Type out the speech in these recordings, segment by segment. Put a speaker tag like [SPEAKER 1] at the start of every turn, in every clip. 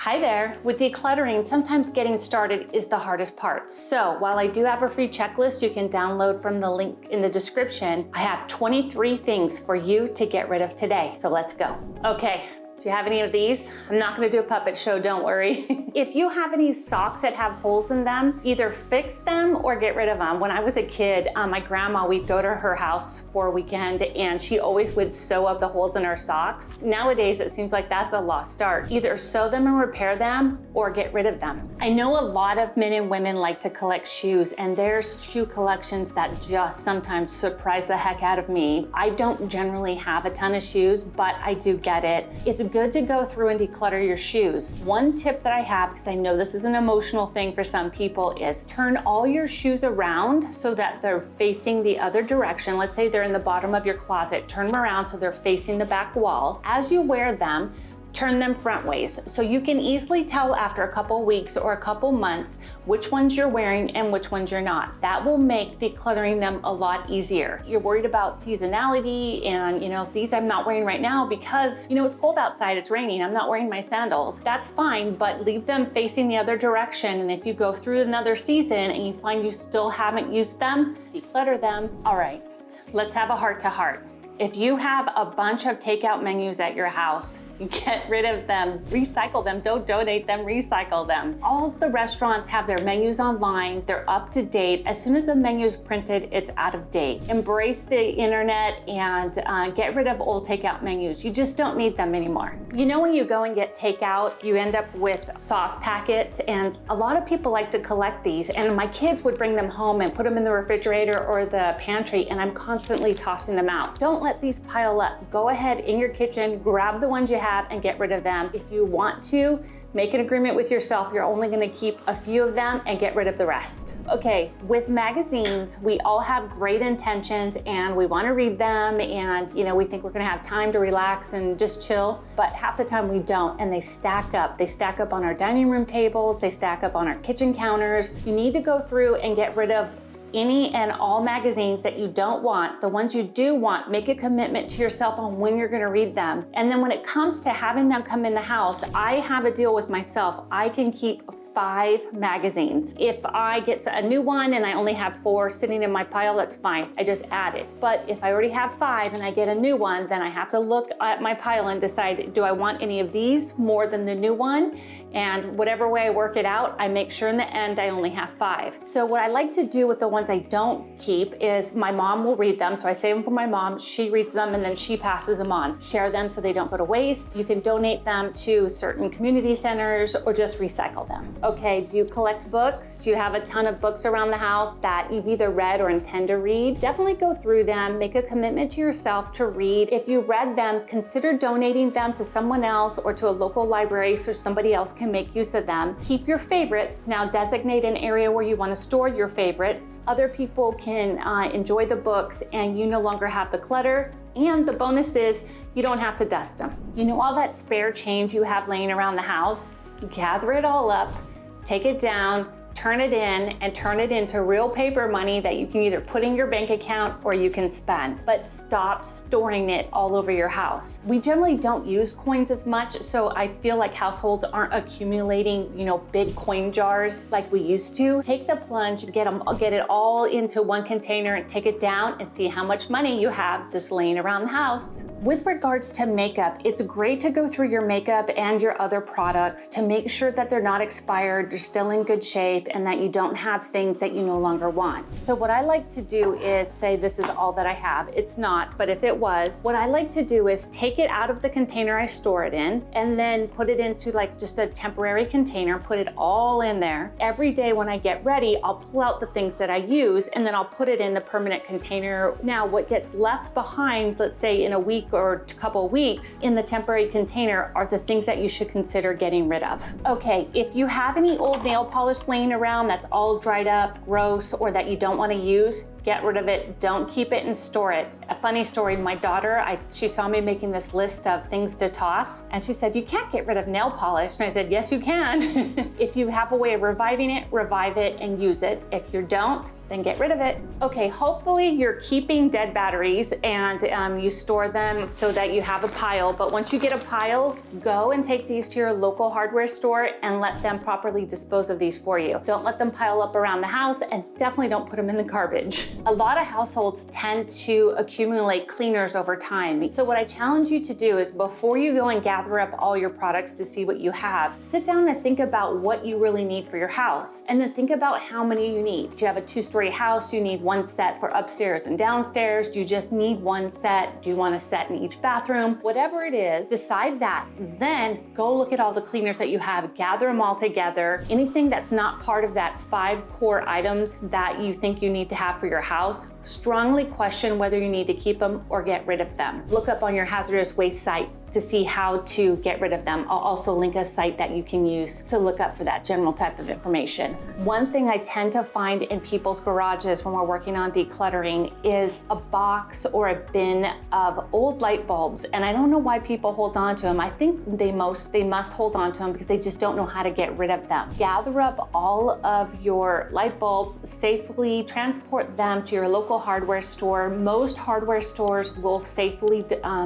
[SPEAKER 1] Hi there. With decluttering, sometimes getting started is the hardest part. So while I do have a free checklist you can download from the link in the description, I have 23 things for you to get rid of today. So let's go. Okay. Do you have any of these? I'm not gonna do a puppet show, don't worry. If you have any socks that have holes in them, either fix them or get rid of them. When I was a kid, my grandma, we'd go to her house for a weekend and she always would sew up the holes in our socks. Nowadays, it seems like that's a lost art. Either sew them and repair them or get rid of them. I know a lot of men and women like to collect shoes, and there's shoe collections that just sometimes surprise the heck out of me. I don't generally have a ton of shoes, but I do get it. It's good to go through and declutter your shoes. One tip that I have, because I know this is an emotional thing for some people, is turn all your shoes around so that they're facing the other direction. Let's say they're in the bottom of your closet. Turn them around so they're facing the back wall. As you wear them, turn them front ways so you can easily tell after a couple weeks or a couple months which ones you're wearing and which ones you're not. That will make decluttering them a lot easier. You're worried about seasonality and these I'm not wearing right now because it's cold outside, it's raining, I'm not wearing my sandals. That's fine, but leave them facing the other direction, and if you go through another season and you find you still haven't used them, declutter them. All right, let's have a heart-to-heart. If you have a bunch of takeout menus at your house, get rid of them, recycle them, don't donate them, recycle them. All the restaurants have their menus online, they're up to date. As soon as a menu is printed, it's out of date. Embrace the internet and get rid of old takeout menus. You just don't need them anymore. When you go and get takeout, you end up with sauce packets, and a lot of people like to collect these, and my kids would bring them home and put them in the refrigerator or the pantry, and I'm constantly tossing them out. Don't let these pile up. Go ahead in your kitchen, grab the ones you have and get rid of them. If you want to, make an agreement with yourself. You're only gonna keep a few of them and get rid of the rest. Okay, with magazines, we all have great intentions and we wanna read them, and we think we're gonna have time to relax and just chill, but half the time we don't, and they stack up. They stack up on our dining room tables, they stack up on our kitchen counters. You need to go through and get rid of any and all magazines that you don't want. The ones you do want, make a commitment to yourself on when you're gonna read them. And then when it comes to having them come in the house, I have a deal with myself. I can keep 5 magazines. If I get a new one and I only have 4 sitting in my pile, that's fine. I just add it. But if I already have 5 and I get a new one, then I have to look at my pile and decide, do I want any of these more than the new one? And whatever way I work it out, I make sure in the end I only have 5. So what I like to do with the ones I don't keep is my mom will read them. So I save them for my mom, she reads them, and then she passes them on. Share them so they don't go to waste. You can donate them to certain community centers or just recycle them. Okay, do you collect books? Do you have a ton of books around the house that you've either read or intend to read? Definitely go through them, make a commitment to yourself to read. If you read them, consider donating them to someone else or to a local library so somebody else can make use of them. Keep your favorites. Now designate an area where you want to store your favorites. Other people can enjoy the books and you no longer have the clutter. And the bonus is you don't have to dust them. All that spare change you have laying around the house, gather it all up, take it down, turn it in, and turn it into real paper money that you can either put in your bank account or you can spend. But stop storing it all over your house. We generally don't use coins as much, so I feel like households aren't accumulating, big coin jars like we used to. Take the plunge, get it all into one container and take it down and see how much money you have just laying around the house. With regards to makeup, it's great to go through your makeup and your other products to make sure that they're not expired, they're still in good shape, and that you don't have things that you no longer want. So what I like to do is say this is all that I have. It's not, but if it was, what I like to do is take it out of the container I store it in and then put it into just a temporary container, put it all in there. Every day when I get ready, I'll pull out the things that I use and then I'll put it in the permanent container. Now what gets left behind, let's say in a week or a couple weeks, in the temporary container are the things that you should consider getting rid of. Okay, if you have any old nail polish laying around that's all dried up, gross, or that you don't want to use, get rid of it. Don't keep it and store it. A funny story, my daughter, she saw me making this list of things to toss, and she said, you can't get rid of nail polish. And I said, yes, you can. If you have a way of reviving it, revive it and use it. If you don't, then get rid of it. Okay, hopefully you're keeping dead batteries and you store them so that you have a pile. But once you get a pile, go and take these to your local hardware store and let them properly dispose of these for you. Don't let them pile up around the house, and definitely don't put them in the garbage. A lot of households tend to accumulate cleaners over time. So what I challenge you to do is, before you go and gather up all your products to see what you have, sit down and think about what you really need for your house. And then think about how many you need. Do you have a 2-story house? You need one set for upstairs and downstairs. Do you just need one set? Do you want a set in each bathroom? Whatever it is, decide that. Then go look at all the cleaners that you have, gather them all together. Anything that's not part of that 5 core items that you think you need to have for your house, strongly question whether you need to keep them or get rid of them. Look up on your hazardous waste site to see how to get rid of them. I'll also link a site that you can use to look up for that general type of information. One thing I tend to find in people's garages when we're working on decluttering is a box or a bin of old light bulbs. And I don't know why people hold on to them. I think they must hold on to them because they just don't know how to get rid of them. Gather up all of your light bulbs, safely transport them to your local hardware store. Most hardware stores will safely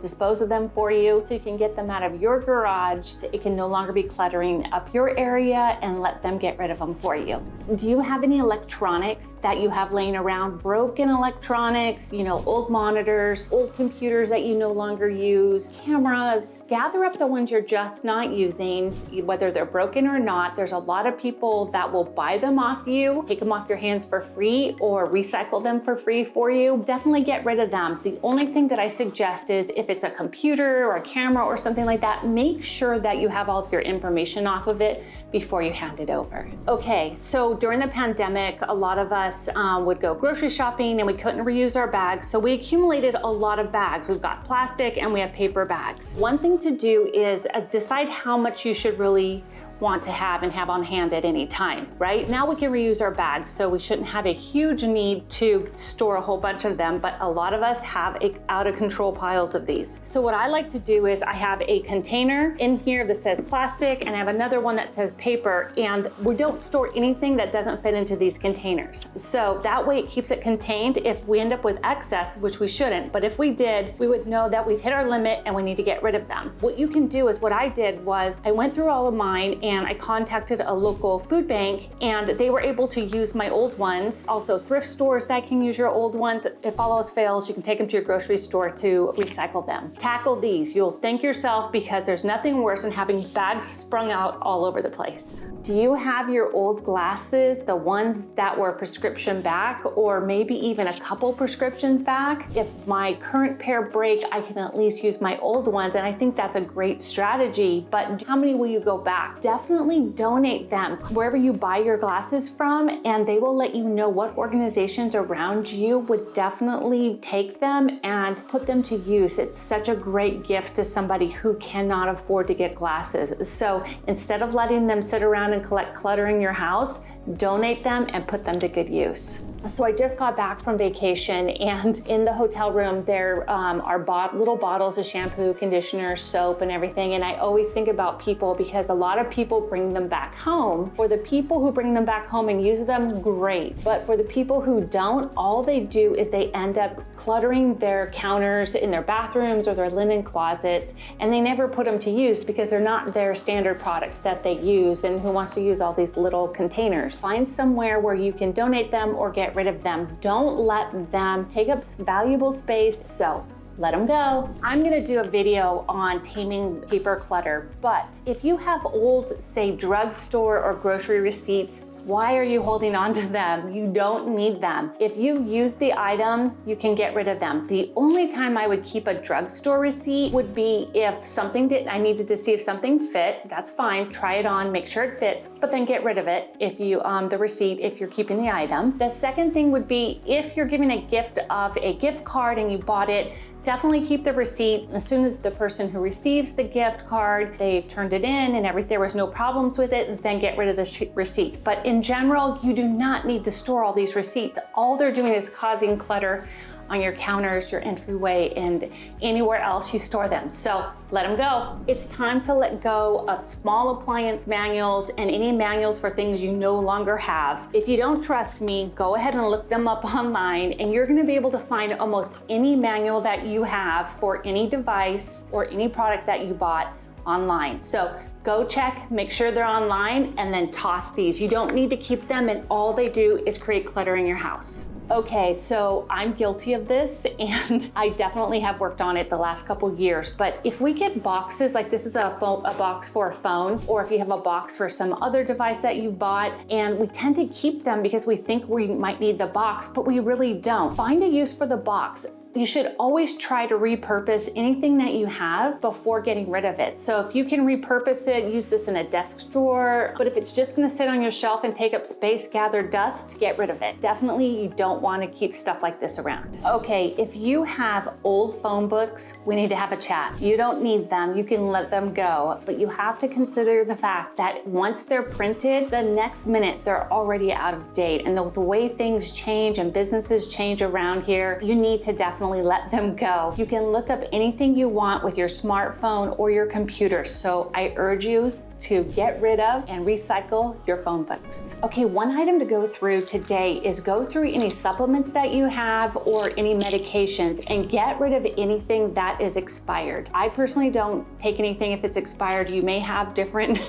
[SPEAKER 1] dispose of them for you, so you can get them out of your garage. It can no longer be cluttering up your area, and let them get rid of them for you. Do you have any electronics that you have laying around? Broken electronics, old monitors, old computers that you no longer use, cameras. Gather up the ones you're just not using, whether they're broken or not. There's a lot of people that will buy them off you, take them off your hands for free, or recycle them for free for you. Definitely get rid of them. The only thing that I suggest is, if it's a computer or a camera or something like that, make sure that you have all of your information off of it before you hand it over. Okay, so during the pandemic, a lot of us would go grocery shopping and we couldn't reuse our bags, so we accumulated a lot of bags. We've got plastic and we have paper bags. One thing to do is decide how much you should really want to have and have on hand at any time, right? Now we can reuse our bags, so we shouldn't have a huge need to store a whole bunch of them, but a lot of us have out of control piles of these. So what I like to do is, I have a container in here that says plastic, and I have another one that says paper, and we don't store anything that doesn't fit into these containers. So that way it keeps it contained. If we end up with excess, which we shouldn't, but if we did, we would know that we've hit our limit and we need to get rid of them. What you can do is, what I did was, I went through all of mine and I contacted a local food bank, and they were able to use my old ones. Also thrift stores that can use your old ones. If all else fails, you can take them to your grocery store to recycle them. Tackle these. You'll thank yourself, because there's nothing worse than having bags sprung out all over the place. Do you have your old glasses, the ones that were prescription back, or maybe even a couple prescriptions back? If my current pair break, I can at least use my old ones, and I think that's a great strategy. But how many will you go back? Definitely donate them wherever you buy your glasses from, and they will let you know what organizations around you would definitely take them and put them to use. It's such a great gift to somebody who cannot afford to get glasses. So instead of letting them sit around and collect clutter in your house, donate them and put them to good use. So I just got back from vacation, and in the hotel room there are little bottles of shampoo, conditioner, soap, and everything. And I always think about people, because a lot of people bring them back home. For the people who bring them back home and use them, great. But for the people who don't, all they do is they end up cluttering their counters in their bathrooms or their linen closets, and they never put them to use because they're not their standard products that they use. And who wants to use all these little containers? Find somewhere where you can donate them or get rid of them. Don't let them take up valuable space, so let them go. I'm gonna do a video on taming paper clutter, but if you have old, say, drugstore or grocery receipts, why are you holding on to them? You don't need them. If you use the item, you can get rid of them. The only time I would keep a drugstore receipt would be if I needed to see if something fit. That's fine, try it on, make sure it fits, but then get rid of it if you, the receipt, if you're keeping the item. The second thing would be if you're giving a gift of a gift card and you bought it Definitely keep the receipt. As soon as the person who receives the gift card, they've turned it in and there was no problems with it, then get rid of the receipt. But in general, you do not need to store all these receipts. All they're doing is causing clutter on your counters, your entryway, and anywhere else you store them. So let them go. It's time to let go of small appliance manuals and any manuals for things you no longer have. If you don't trust me, go ahead and look them up online, and you're gonna be able to find almost any manual that you have for any device or any product that you bought online. So go check, make sure they're online, and then toss these. You don't need to keep them, and all they do is create clutter in your house. Okay, so I'm guilty of this, and I definitely have worked on it the last couple years, but if we get boxes, like this is a box for a phone, or if you have a box for some other device that you bought, and we tend to keep them because we think we might need the box, but we really don't. Find a use for the box. You should always try to repurpose anything that you have before getting rid of it. So if you can repurpose it, use this in a desk drawer, but if it's just gonna sit on your shelf and take up space, gather dust, get rid of it. Definitely you don't wanna keep stuff like this around. Okay, if you have old phone books, we need to have a chat. You don't need them, you can let them go, but you have to consider the fact that once they're printed, the next minute they're already out of date. And the way things change and businesses change around here, you need to definitely let them go. You can look up anything you want with your smartphone or your computer. So I urge you to get rid of and recycle your phone books. Okay, one item to go through today is go through any supplements that you have or any medications and get rid of anything that is expired. I personally don't take anything if it's expired. You may have different,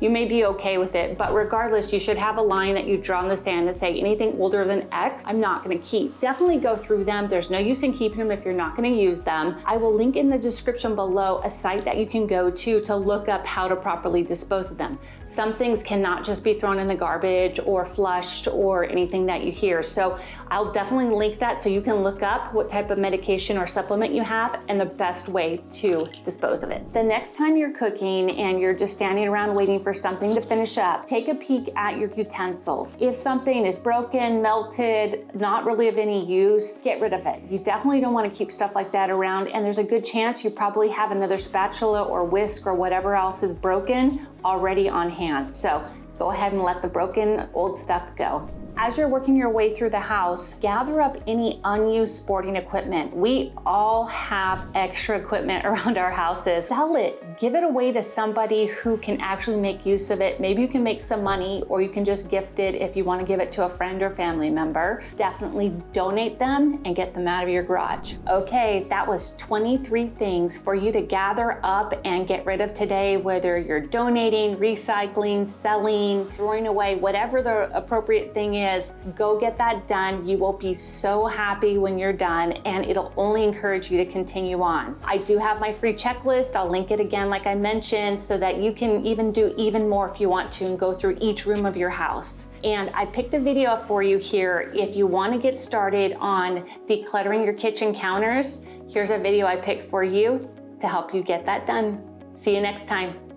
[SPEAKER 1] you may be okay with it, but regardless, you should have a line that you draw in the sand and say anything older than X, I'm not gonna keep. Definitely go through them. There's no use in keeping them if you're not gonna use them. I will link in the description below a site that you can go to look up how to properly dispose of them. Some things cannot just be thrown in the garbage or flushed or anything that you hear. So I'll definitely link that so you can look up what type of medication or supplement you have and the best way to dispose of it. The next time you're cooking and you're just standing around waiting for something to finish up, take a peek at your utensils. If something is broken, melted, not really of any use, get rid of it. You definitely don't want to keep stuff like that around, and there's a good chance you probably have another spatula or whisk or whatever else is broken already on hand. So go ahead and let the broken old stuff go. As you're working your way through the house, gather up any unused sporting equipment. We all have extra equipment around our houses. Sell it, give it away to somebody who can actually make use of it. Maybe you can make some money, or you can just gift it if you want to give it to a friend or family member. Definitely donate them and get them out of your garage. Okay, that was 23 things for you to gather up and get rid of today, whether you're donating, recycling, selling, throwing away, whatever the appropriate thing is, go get that done. You will be so happy when you're done, and it'll only encourage you to continue on. I do have my free checklist. I'll link it again, like I mentioned, so that you can even do even more if you want to and go through each room of your house. And I picked a video for you here. If you want to get started on decluttering your kitchen counters, here's a video I picked for you to help you get that done. See you next time.